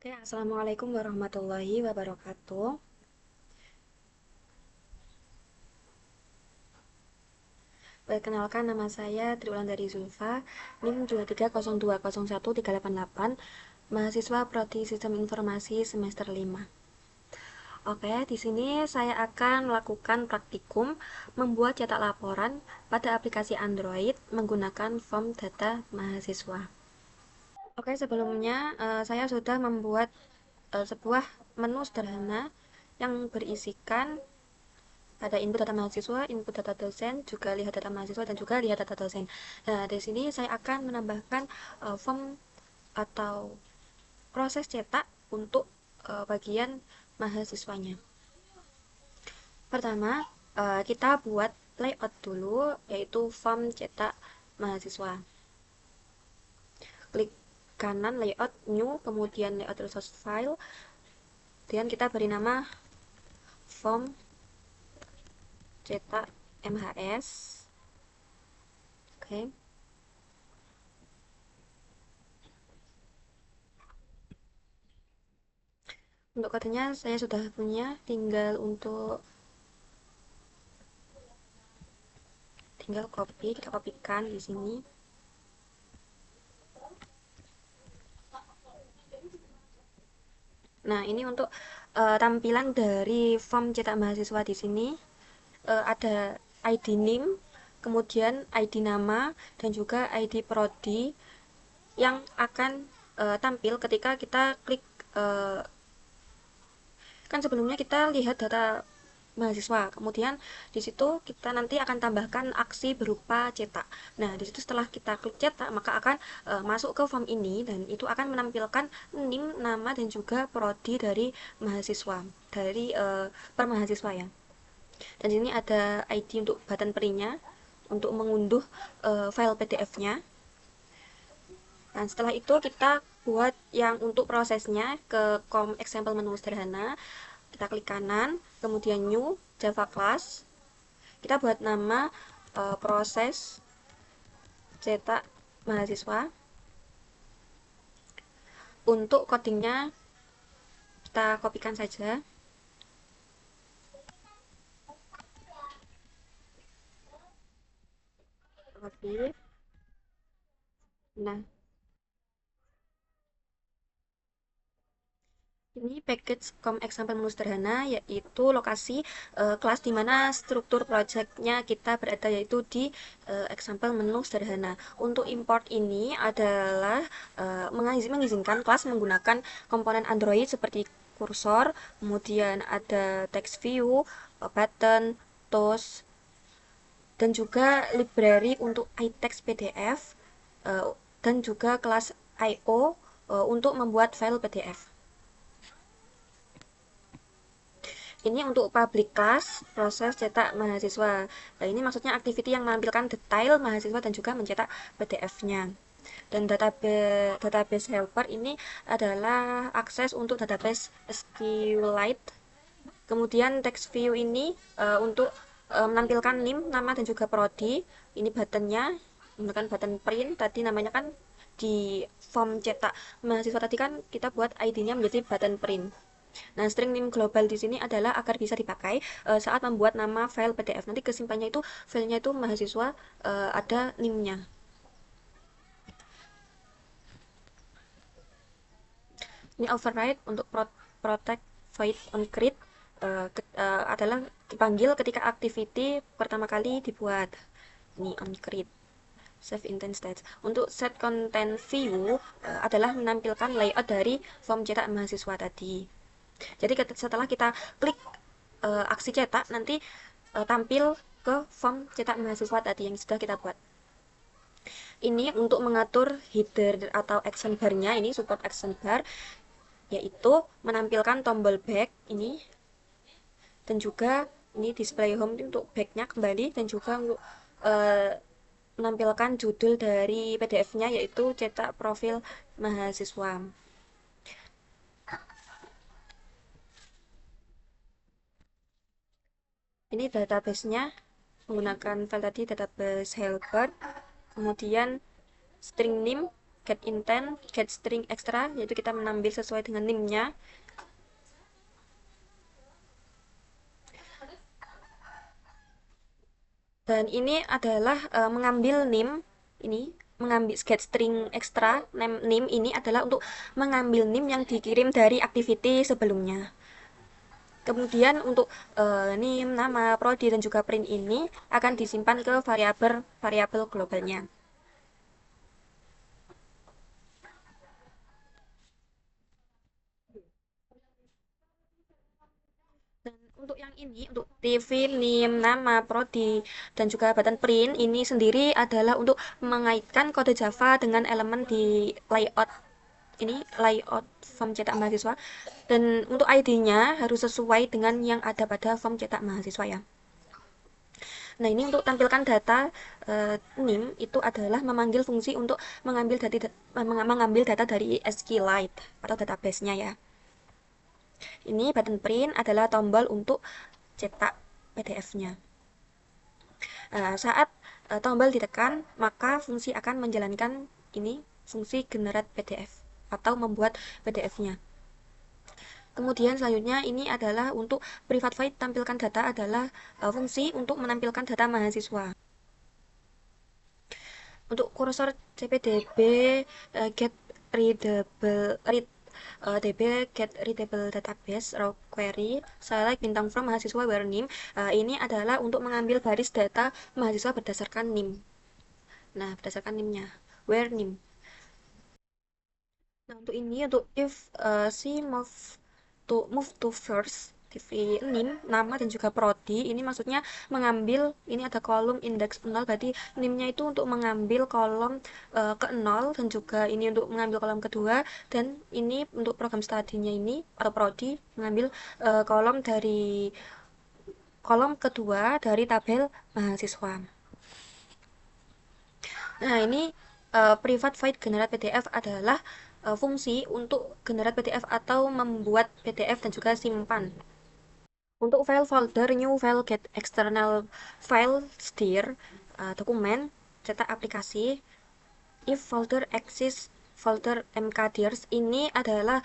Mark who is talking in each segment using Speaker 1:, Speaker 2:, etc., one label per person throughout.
Speaker 1: Oke, Assalamualaikum warahmatullahi wabarakatuh. Perkenalkan, nama saya Triwulandari Zulfa, NIM 230201388, mahasiswa Prodi Sistem Informasi semester 5. Oke, di sini saya akan melakukan praktikum membuat cetak laporan pada aplikasi Android menggunakan form data mahasiswa. Oke, sebelumnya saya sudah membuat sebuah menu sederhana yang berisikan ada input data mahasiswa, input data dosen, juga lihat data mahasiswa, dan juga lihat data dosen. Nah, di sini saya akan menambahkan form atau proses cetak untuk bagian mahasiswanya. Pertama, kita buat layout dulu, yaitu form cetak mahasiswa. Klik kanan layout, new, kemudian layout resource file, kemudian kita beri nama form cetak MHS. Oke. Untuk kodenya saya sudah punya, tinggal copy, kita kopikan di sini. Nah, ini untuk tampilan dari form cetak mahasiswa di sini. Ada ID NIM, kemudian ID nama, dan juga ID prodi yang akan tampil ketika kita klik. Kan sebelumnya kita lihat data mahasiswa, kemudian di situ kita nanti akan tambahkan aksi berupa cetak. Nah, di situ setelah kita klik cetak, maka akan masuk ke form ini, dan itu akan menampilkan NIM, nama, dan juga prodi dari mahasiswa, dari per mahasiswa ya. Dan di sini ada ID untuk button pre-nya untuk mengunduh file PDF-nya. Dan setelah itu kita buat yang untuk prosesnya ke com example menu sederhana. Kita klik kanan, kemudian new Java class. Kita buat nama proses cetak mahasiswa. Untuk codingnya kita kopikan saja. Copy. Nah, ini package com example menu sederhana, yaitu lokasi kelas di mana struktur projectnya kita berada, yaitu di example menu sederhana. Untuk import ini adalah mengizinkan kelas menggunakan komponen Android seperti kursor, kemudian ada text view, button, toast, dan juga library untuk iText PDF, dan juga kelas I/O untuk membuat file PDF. Ini untuk public class, proses cetak mahasiswa. Nah, ini maksudnya activity yang menampilkan detail mahasiswa dan juga mencetak PDF-nya. Dan database helper ini adalah akses untuk database SQLite. Kemudian text view ini untuk menampilkan NIM, nama, dan juga prodi. Ini buttonnya, menggunakan button print. Tadi namanya kan di form cetak mahasiswa tadi kan kita buat ID-nya menjadi button print. Nah, string NIM global di sini adalah agar bisa dipakai saat membuat nama file PDF. Nanti kesimpannya itu filenya itu mahasiswa, ada NIM-nya. Ini override untuk protect void on create adalah dipanggil ketika activity pertama kali dibuat. Ini on create. Save intent state. Untuk set content view adalah menampilkan layout dari form cetak mahasiswa tadi. Jadi setelah kita klik aksi cetak, nanti tampil ke form cetak mahasiswa tadi yang sudah kita buat. Ini untuk mengatur header atau action bar-nya, ini support action bar, yaitu menampilkan tombol back ini, dan juga ini display home untuk back-nya kembali, dan juga untuk menampilkan judul dari PDF-nya, yaitu cetak profil mahasiswa. Ini database-nya menggunakan file tadi, database helper, kemudian string name, get intent, get string extra, yaitu kita menambil sesuai dengan NIM-nya. Dan ini adalah mengambil NIM, ini mengambil get string extra, NIM ini adalah untuk mengambil NIM yang dikirim dari activity sebelumnya. Kemudian untuk NIM, nama, prodi, dan juga print ini akan disimpan ke variabel globalnya. Dan untuk yang ini, untuk TV, NIM, nama, prodi, dan juga button print, ini sendiri adalah untuk mengaitkan kode Java dengan elemen di layout. Ini layout form cetak mahasiswa. Dan untuk ID-nya harus sesuai dengan yang ada pada form cetak mahasiswa ya. Nah, ini untuk tampilkan data NIM itu adalah memanggil fungsi untuk mengambil data dari SQLite atau database-nya ya. Ini button print adalah tombol untuk cetak PDF-nya. Saat tombol ditekan, maka fungsi akan menjalankan ini fungsi generate PDF atau membuat PDF-nya. Kemudian selanjutnya ini adalah untuk private void tampilkan data adalah fungsi untuk menampilkan data mahasiswa. Untuk kursor CPDB get readable read DB get readable database raw query select bintang from mahasiswa where name, ini adalah untuk mengambil baris data mahasiswa berdasarkan NIM. Nah, berdasarkan NIM-nya where name. Nah, untuk ini untuk if si move to first TV NIM, nama dan juga prodi, ini maksudnya mengambil, ini ada kolom indeks 0, berarti NIM-nya itu untuk mengambil kolom ke 0, dan juga ini untuk mengambil kolom kedua, dan ini untuk program studinya ini atau prodi mengambil kolom kedua dari tabel mahasiswa. Nah, ini private void generate PDF adalah fungsi untuk generate PDF atau membuat PDF dan juga simpan. Untuk file folder, new file, get external file, dir, dokumen, cetak aplikasi, if folder exists, folder mkdirs, ini adalah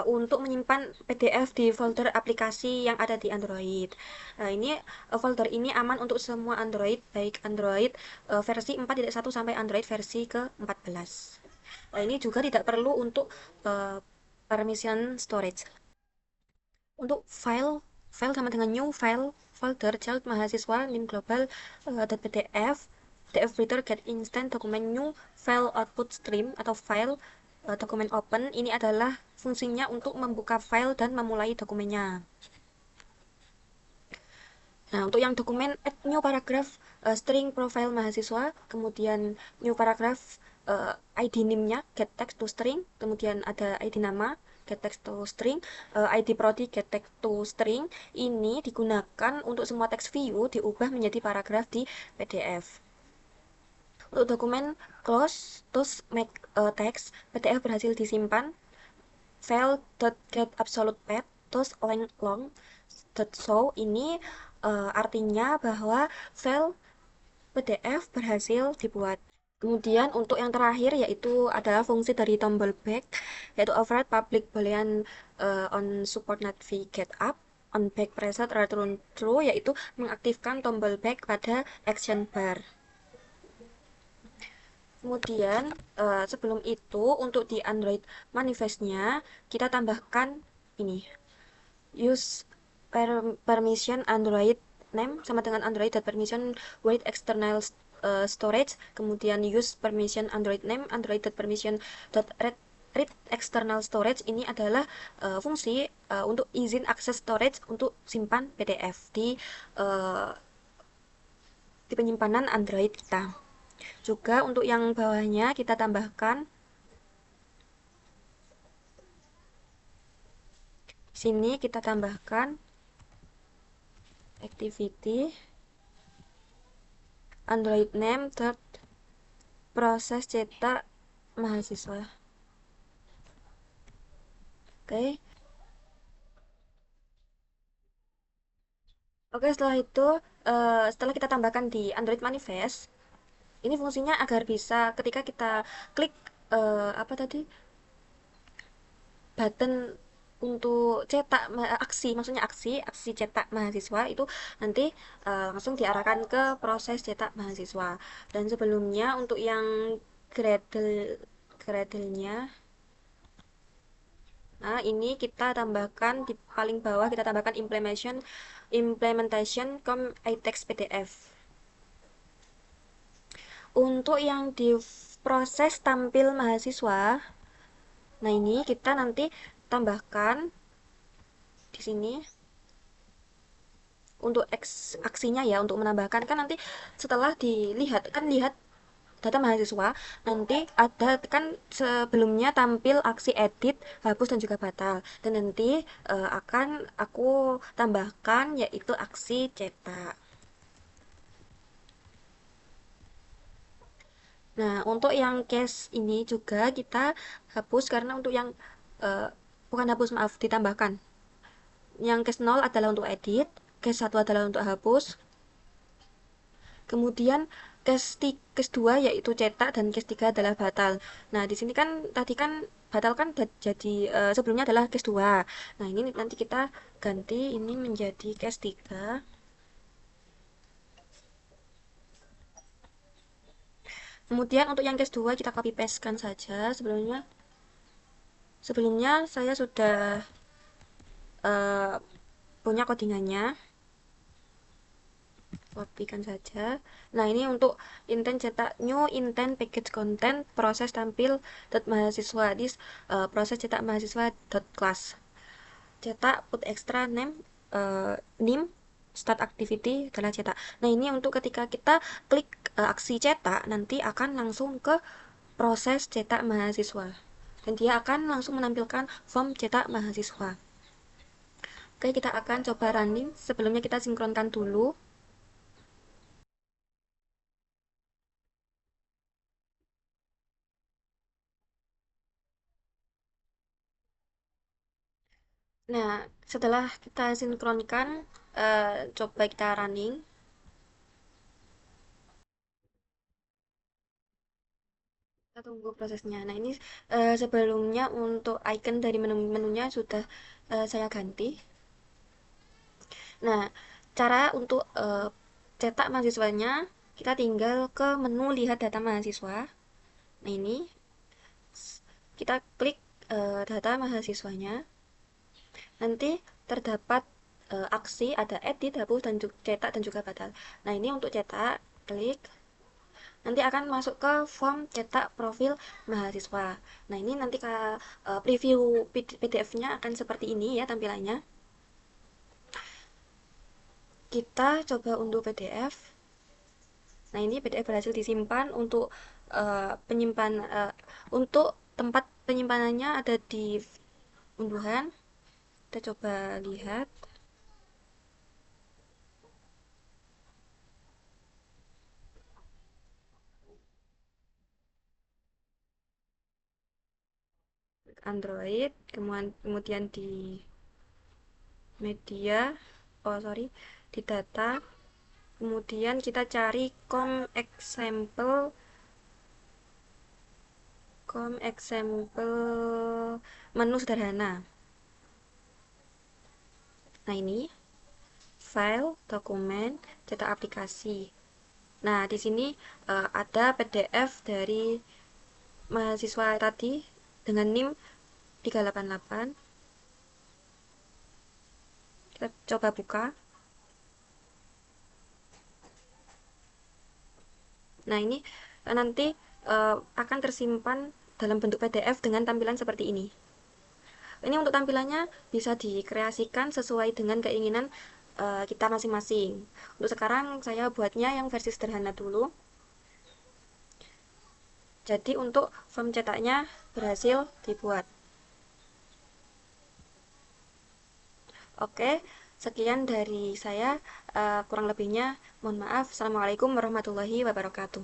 Speaker 1: untuk menyimpan PDF di folder aplikasi yang ada di Android. Ini folder ini aman untuk semua Android, baik Android versi 4.1 sampai Android versi ke-14. Ini juga tidak perlu untuk permission storage. Untuk file sama dengan new file, folder child mahasiswa min global .pdf, pdf reader get instant dokumen new file output stream atau file dokumen open, ini adalah fungsinya untuk membuka file dan memulai dokumennya. Nah, untuk yang dokumen add new paragraph string profile mahasiswa, kemudian new paragraph ID name-nya get text to string, kemudian ada ID nama get text to string, ID prodi get text to string, ini digunakan untuk semua text view diubah menjadi paragraf di PDF. Untuk dokumen close terus make text PDF berhasil disimpan, file.get absolute path terus length long .show, ini artinya bahwa file PDF berhasil dibuat. Kemudian untuk yang terakhir yaitu adalah fungsi dari tombol back, yaitu override public boolean on support navigate up on back preset return true, yaitu mengaktifkan tombol back pada action bar. Kemudian sebelum itu untuk di Android manifestnya kita tambahkan ini use permission Android name sama dengan Android.permission wait external storage, kemudian use permission Android name Android.permission read external storage, ini adalah fungsi untuk izin akses storage untuk simpan PDF di penyimpanan Android kita. Juga untuk yang bawahnya kita tambahkan sini, kita tambahkan activity Android name third proses cetak mahasiswa. Oke, setelah itu setelah kita tambahkan di Android manifest, ini fungsinya agar bisa ketika kita klik apa tadi, button untuk cetak aksi, maksudnya aksi cetak mahasiswa itu nanti langsung diarahkan ke proses cetak mahasiswa. Dan sebelumnya untuk yang Gradle Gradle-nya, nah ini kita tambahkan di paling bawah, kita tambahkan implementation iText PDF. Untuk yang di proses tampil mahasiswa, nah ini kita nanti tambahkan di sini untuk aksinya ya, untuk menambahkan kan nanti setelah dilihat kan, lihat data mahasiswa, nanti ada kan sebelumnya tampil aksi edit, hapus dan juga batal, dan nanti akan aku tambahkan yaitu aksi cetak. Nah, untuk yang case ini juga kita hapus karena untuk yang eh, bukan hapus, maaf, ditambahkan. Yang case 0 adalah untuk edit, case 1 adalah untuk hapus, kemudian case 2 yaitu cetak, dan case 3 adalah batal. Nah, di sini kan tadi kan batal kan jadi sebelumnya adalah case 2. Nah, ini nanti kita ganti ini menjadi case 3. Kemudian untuk yang case 2 kita copy paste kan saja. Sebelumnya saya sudah punya codingannya. Kopikan saja. Nah, ini untuk intent cetak new intent package content proses tampil dot mahasiswa di proses cetak mahasiswa dot class. Cetak put extra name, name start activity adalah cetak. Nah, ini untuk ketika kita klik aksi cetak, nanti akan langsung ke proses cetak mahasiswa, dan dia akan langsung menampilkan form cetak mahasiswa. Oke, kita akan coba running. Sebelumnya kita sinkronkan dulu. Nah, setelah kita sinkronkan, coba kita running. Kita tunggu prosesnya. Nah, ini sebelumnya untuk icon dari menunya sudah saya ganti. Nah, cara untuk cetak mahasiswanya, kita tinggal ke menu lihat data mahasiswa. Nah, ini kita klik data mahasiswanya. Nanti terdapat aksi, ada edit, hapus, dan cetak, dan juga batal. Nah, ini untuk cetak, klik. Nanti akan masuk ke form cetak profil mahasiswa. Nah, ini nanti preview PDF-nya akan seperti ini ya tampilannya. Kita coba unduh PDF. Nah, ini PDF berhasil disimpan. Untuk untuk tempat penyimpanannya ada di unduhan. Kita coba lihat. Android, kemudian di media, oh sorry, di data, kemudian kita cari example menu sederhana. Nah, ini file, dokumen, cetak aplikasi. Nah, di sini ada PDF dari mahasiswa tadi dengan NIM 388. Kita coba buka. Nah, ini nanti akan tersimpan dalam bentuk PDF dengan tampilan seperti ini. Ini untuk tampilannya bisa dikreasikan sesuai dengan keinginan kita masing-masing. Untuk sekarang saya buatnya yang versi sederhana dulu. Jadi untuk form cetaknya berhasil dibuat. Oke, sekian dari saya. Kurang lebihnya mohon maaf. Assalamualaikum warahmatullahi wabarakatuh.